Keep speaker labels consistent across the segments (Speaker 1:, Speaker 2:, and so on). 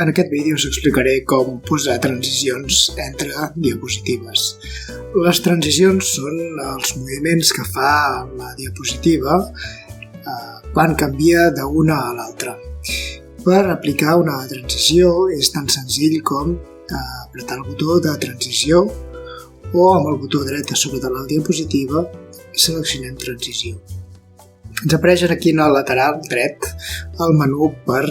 Speaker 1: En aquest vídeo us explicaré com posar transicions entre diapositives. Les transicions són els moviments que fa la diapositiva quan canvia d'una a l'altra. Per aplicar una transició és tan senzill com apretar el botó de transició o amb el botó dret a sobre de la diapositiva seleccionem transició. Ens apareix aquí en el lateral dret el menú per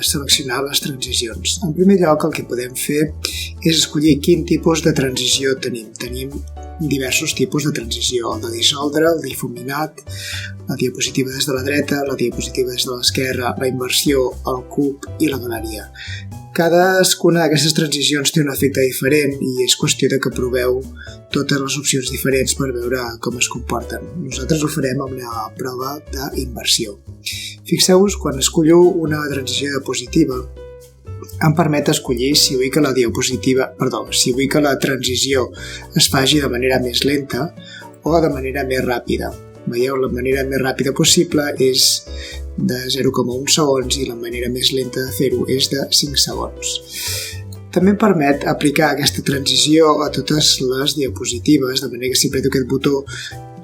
Speaker 1: seleccionar les transicions. En primer lloc, el que podem fer és escollir quin tipus de transició tenim. Tenim diversos tipus de transició, el de dissoldre, el difuminat, la diapositiva des de la dreta, la diapositiva des de l'esquerra, la inversió, el cub i la galeria. Cadascuna d'aquestes transicions té un efecte diferent i és qüestió de que proveu totes les opcions diferents per veure com es comporten. Nosaltres ho farem amb la prova d'inversió. Fixeu-vos, quan escollo una transició diapositiva, em permet escollir si vull que la transició es faci de manera més lenta o de manera més ràpida. Veieu, la manera més ràpida possible és de 0,1 segons i la manera més lenta de fer-ho és de 5 segons. També em permet aplicar aquesta transició a totes les diapositives, de manera que si apreto aquest botó,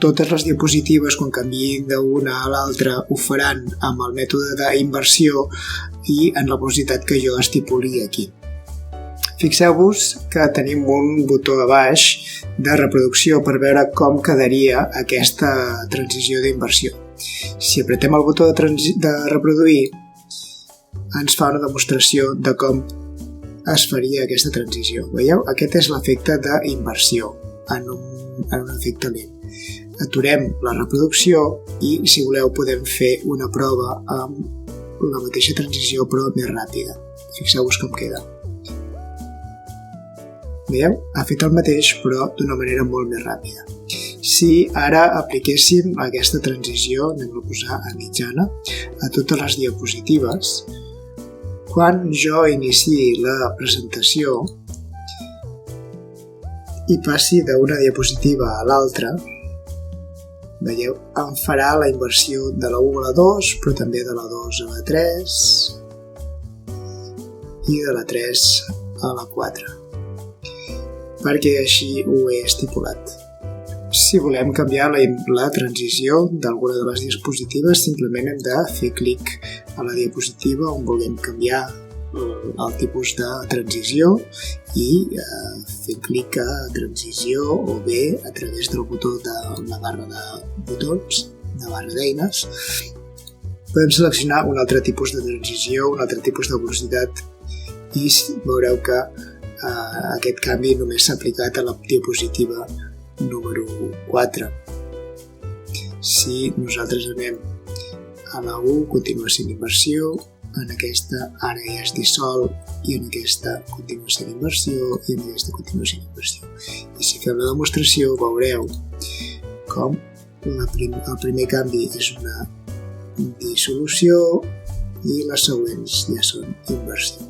Speaker 1: totes les diapositives, quan canviïn d'una a l'altra, ho faran amb el mètode d'inversió i en la velocitat que jo estipuli aquí. Fixeu-vos que tenim un botó a baix de reproducció per veure com quedaria aquesta transició d'inversió. Si apretem el botó de reproduir, ens fa una demostració de com es faria aquesta transició. Veieu? Aquest és l'efecte d'inversió en un efecte lent. Aturem la reproducció i, si voleu, podem fer una prova amb la mateixa transició però més ràpida. Fixeu-vos com queda. Veieu? Ha fet el mateix però d'una manera molt més ràpida. Si ara apliquéssim aquesta transició, anem a posar a mitjana, a totes les diapositives, quan jo iniciï la presentació i passi d'una diapositiva a l'altra, veieu, em farà la inversió de la 1 a la 2, però també de la 2 a la 3 i de la 3 a la 4, perquè així ho he estipulat. Si volem canviar la transició d'alguna de les diapositives, simplement hem de fer clic a la diapositiva on vulguem canviar el tipus de transició i fer clic a transició o bé a través del botó de la barra de botons, de barra d'eines. Podem seleccionar un altre tipus de transició, un altre tipus de velocitat i veureu que aquest canvi només s'ha aplicat a la diapositiva número 4. Si nosaltres anem a la 1, continua sent inversió, en aquesta ara ja es dissol i en aquesta continua sent inversió i en aquesta continua sent inversió. I si fem la demostració veureu com el primer canvi és una dissolució i les següents ja són inversió.